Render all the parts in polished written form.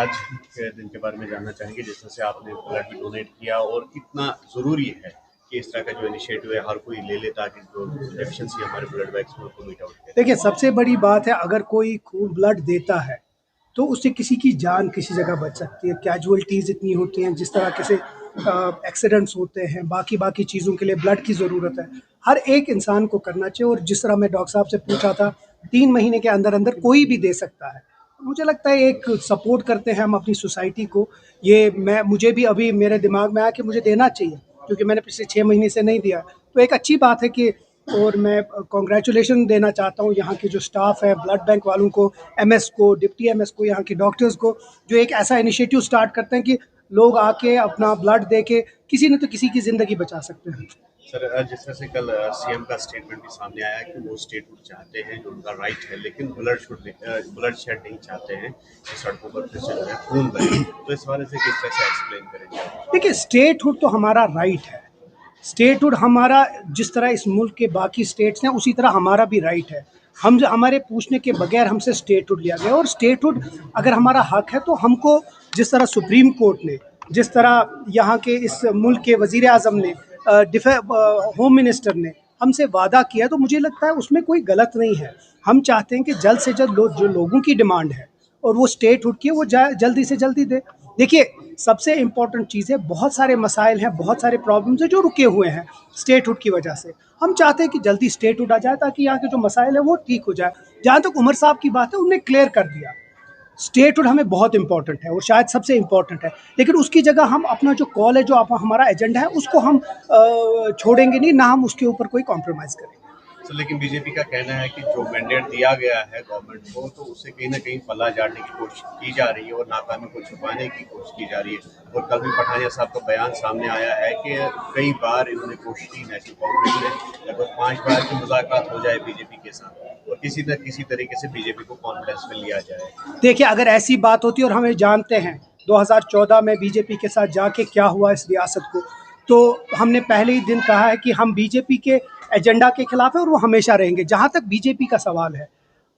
आज के दिन के बारे में जानना चाहेंगे जिस तरह से आपने ब्लड डोनेट किया और कितना ज़रूरी है कि इस तरह का जो इनिशिएटिव है हर कोई ले ले ताकि जो डेफिशिएंसी हमारे ब्लड बैंक्स में उसको मीट आउट करें। देखिए, सबसे बड़ी बात है, अगर कोई खून ब्लड देता है तो उससे किसी की जान किसी जगह बच सकती है। कैजुअलिटीज़ इतनी होती हैं, जिस तरह से एक्सीडेंट्स होते हैं, बाकी चीज़ों के लिए ब्लड की ज़रूरत है। हर एक इंसान को करना चाहिए, और जिस तरह मैं डॉक्टर साहब से पूछा था, 3 महीने के अंदर अंदर कोई भी दे सकता है। मुझे लगता है एक सपोर्ट करते हैं हम अपनी सोसाइटी को। ये मुझे भी अभी मेरे दिमाग में आया कि मुझे देना चाहिए, क्योंकि मैंने पिछले 6 महीने से नहीं दिया। तो एक अच्छी बात है कि, और मैं कॉन्ग्रेचुलेशन देना चाहता हूँ यहाँ के जो स्टाफ है, ब्लड बैंक वालों को, एमएस को, डिप्टी एमएस को, यहाँ के डॉक्टर्स को, जो एक ऐसा इनिशिएटिव स्टार्ट करते हैं कि लोग आके अपना ब्लड दे के किसी न तो किसी की ज़िंदगी बचा सकते हैं। सर, जिस तरह से कल सीएम का स्टेटमेंट भी सामने आया कि वो स्टेटहुड चाहते हैं, जो उनका राइट है, लेकिन ब्लड शेड नहीं चाहते हैं कि सड़कों पर फिर से जो है खून बहे। तो इस बारे से किस तरह से एक्सप्लेन करेंगे? देखिए, स्टेटहुड तो हमारा राइट है। स्टेटहुड हमारा, जिस तरह इस मुल्क के बाकी स्टेट्स हैं, उसी तरह हमारा भी राइट है। हमारे पूछने के बगैर हमसे स्टेटहुड लिया गया, और स्टेटहुड अगर हमारा हक है तो हमको, जिस तरह सुप्रीम कोर्ट ने, जिस तरह यहाँ के इस मुल्क के वज़ीर आज़म ने, होम मिनिस्टर ने हमसे वादा किया, तो मुझे लगता है उसमें कोई गलत नहीं है। हम चाहते हैं कि जल्द से जल्द जो लोगों की डिमांड है और वो स्टेटहुड की, वो जल्दी से जल्दी दे। देखिए, सबसे इम्पॉर्टेंट चीज़ है, बहुत सारे मसाइल हैं, बहुत सारे प्रॉब्लम्स हैं जो रुके हुए हैं स्टेटहुड की वजह से। हम चाहते हैं कि जल्दी स्टेटहुड आ जाए ताकि यहाँ के जो मसाइल है वो ठीक हो जाए। जहाँ तक उमर साहब की बात है, उन्होंने क्लियर कर दिया, स्टेटहुड हमें बहुत इंपॉर्टेंट है और शायद सबसे इम्पॉर्टेंट है, लेकिन उसकी जगह हम अपना जो कॉल है, जो हमारा एजेंडा है, उसको हम छोड़ेंगे नहीं, ना हम उसके ऊपर कोई कॉम्प्रोमाइज़ करेंगे। तो लेकिन बीजेपी का कहना है कि जो मैंडेट दिया गया है गवर्नमेंट को, तो उससे कहीं ना कहीं पल्ला झाड़ने की कोशिश की जा रही है और नाकामी को छुपाने की कोशिश की जा रही है। और कल भी पठानिया साहब का बयान सामने आया है कि कई बार इन्होंने कोशिश की, नेशनल कांफ्रेंस में लगभग 5 बार की मुलाकात हो जाए बीजेपी के साथ और किसी न किसी तरीके से बीजेपी को कॉन्फ्रेंस में लिया जाए। देखिए, अगर ऐसी बात होती, और हमें जानते हैं 2014 में बीजेपी के साथ जाके क्या हुआ इस रियासत को, तो हमने पहले ही दिन कहा है कि हम बीजेपी के एजेंडा के खिलाफ है और वो हमेशा रहेंगे। जहाँ तक बीजेपी का सवाल है,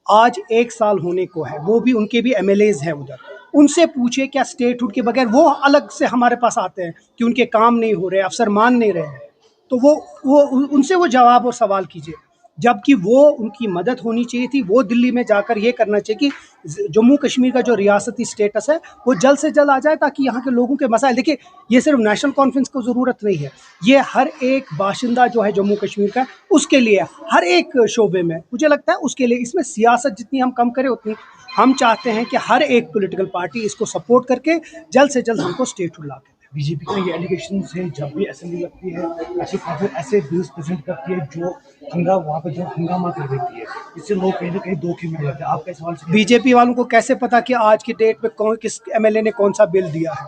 आज 1 साल होने को है, वो भी उनके भी एमएलएज हैं उधर, उनसे पूछे क्या स्टेटहुड के बगैर वो अलग से हमारे पास आते हैं कि उनके काम नहीं हो रहे, अफसर मान नहीं रहे हैं, तो वो उनसे वो जवाब और सवाल कीजिए। जबकि वो, उनकी मदद होनी चाहिए थी, वो दिल्ली में जाकर ये करना चाहिए कि जम्मू कश्मीर का जो रियासती स्टेटस है वो जल्द से जल्द आ जाए, ताकि यहाँ के लोगों के मसाइल, देखिए, ये सिर्फ नेशनल कॉन्फ्रेंस को ज़रूरत नहीं है, ये हर एक बाशिंदा जो है जम्मू कश्मीर का, उसके लिए, हर एक शोबे में मुझे लगता है उसके लिए। इसमें सियासत जितनी हम कम करें उतनी, हम चाहते हैं कि हर एक पॉलिटिकल पार्टी इसको सपोर्ट करके जल्द से जल्द हमको स्टेटहुड ला के। बीजेपी का ये एलिगेशन है, जब भी असेंबली लगती है ऐसे बिल्स प्रेजेंट करती है जो वहाँ पे जो हंगामा कर देती है, इससे लोग कहीं ना कहीं धोखे में जाते हैं। आपका इस सवाल से बीजेपी वालों को कैसे पता कि आज की डेट में किस एमएलए ने कौन सा बिल दिया है?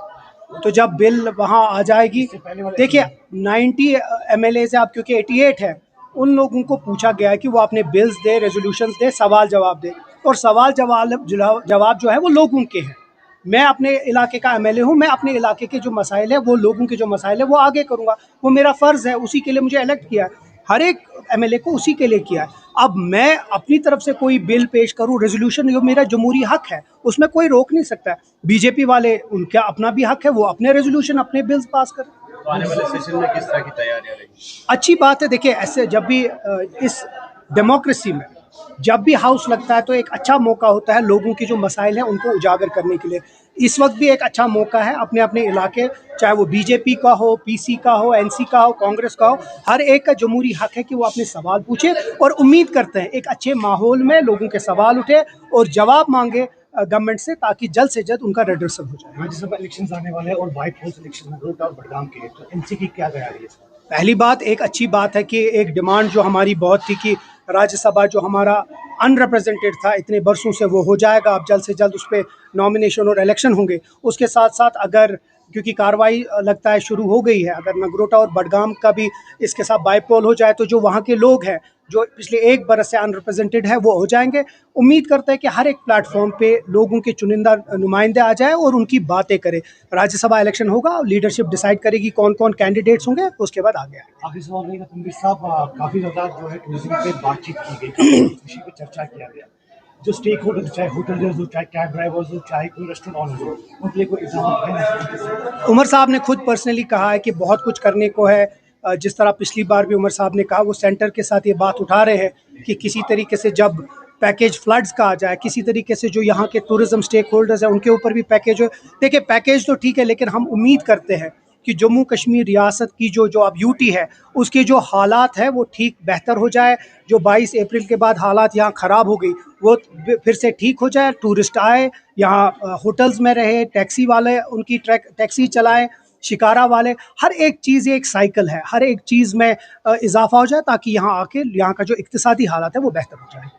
तो जब बिल वहाँ आ जाएगी, देखिए 90 एमएलए से, आप क्योंकि 88 है, उन लोगों को पूछा गया है कि वो अपने बिल्स दे, रेजोल्यूशंस दे, सवाल जवाब दे, और सवाल जवाब जो है वो लोगों के हैं। मैं अपने इलाके का एमएलए हूँ, मैं अपने इलाके के जो मसाइल है, वो लोगों के जो मसाइल है वो आगे करूँगा, वो मेरा फ़र्ज़ है, उसी के लिए मुझे इलेक्ट किया है, हर एक एमएलए को उसी के लिए किया है। अब मैं अपनी तरफ से कोई बिल पेश करूँ, रेजोल्यूशन, जो मेरा जमहूरी हक है, उसमें कोई रोक नहीं सकता। बीजेपी वाले, उनका अपना भी हक है, वो अपने रेजोल्यूशन, अपने बिल्स पास करें। तो आने वाले सेशन में किस तरह की तैयारियां रहेंगी? अच्छी बात है। देखिए, ऐसे जब भी इस डेमोक्रेसी में जब भी हाउस लगता है तो एक अच्छा मौका होता है लोगों की जो मसाइल हैं उनको उजागर करने के लिए। इस वक्त भी एक अच्छा मौका है अपने अपने इलाके, चाहे वो बीजेपी का हो, पीसी का हो, एनसी का हो, कांग्रेस का हो, हर एक का जमहूरी हक है कि वो अपने सवाल पूछे, और उम्मीद करते हैं एक अच्छे माहौल में लोगों के सवाल उठे और जवाब मांगे गवर्नमेंट से, ताकि जल्द से जल्द उनका रिड्रेसल हो जाए। राज्यसभा इलेक्शंस आने वाले हैं और व्हाइट हाउस इलेक्शन नगरोटा और बडगाम के, तो इनसे की क्या तैयारी है? पहली बात, एक अच्छी बात है कि एक डिमांड जो हमारी बहुत थी कि राज्यसभा जो हमारा अनरिप्रेजेंटेड था इतने बरसों से, वो हो जाएगा। अब जल्द से जल्द उस पर नॉमिनेशन और इलेक्शन होंगे। उसके साथ साथ अगर, क्योंकि कार्रवाई लगता है शुरू हो गई है, अगर नगरोटा और बडगाम का भी इसके साथ बाईपोल हो जाए तो जो वहाँ के लोग हैं जो पिछले 1 बरस से अनरिप्रेजेंटेड है वो हो जाएंगे। उम्मीद करते हैं कि हर एक प्लेटफॉर्म पे लोगों के चुनिंदा नुमाइंदे आ जाए और उनकी बातें करें। राज्यसभा इलेक्शन होगा, लीडरशिप डिसाइड करेगी कौन कौन कैंडिडेट्स होंगे, उसके बाद आगे आएंगे। आखिरी सवाल रहेगा, तनवीर साहब, काफ़ी ज़्यादा जो है टूरिज्म पे बातचीत की गई, इस विषय पे चर्चा किया गया, जो स्टेक होल्डर, चाहे होटल हो, चाहे कैब ड्राइवर्स हो, चाहे कोई रेस्टोरेंट ऑनर्स हो, उनके लिए कोई एग्जाम है? उमर साहब ने खुद पर्सनली कहा है कि बहुत कुछ करने को है। जिस तरह पिछली बार भी उमर साहब ने कहा, वो सेंटर के साथ ये बात उठा रहे हैं कि किसी तरीके से जब पैकेज फ्लड्स का आ जाए, किसी तरीके से जो यहाँ के टूरिज्म स्टेक होल्डर्स हैं उनके ऊपर भी पैकेज हो। देखिए पैकेज तो ठीक है, लेकिन हम उम्मीद करते हैं कि जम्मू कश्मीर रियासत की जो अब यूटी है उसके जो हालात है वो ठीक बेहतर हो जाए। जो 22 अप्रैल के बाद हालात यहाँ ख़राब हो गई वो फिर से ठीक हो जाए। टूरिस्ट आए यहाँ, होटल्स में रहे, टैक्सी वाले उनकी टैक्सी चलाएं, शिकारा वाले, हर एक चीज़ एक साइकिल है, हर एक चीज़ में इजाफा हो जाए ताकि यहाँ आके यहाँ का जो इक्तिसादी हालात है वो बेहतर हो जाए।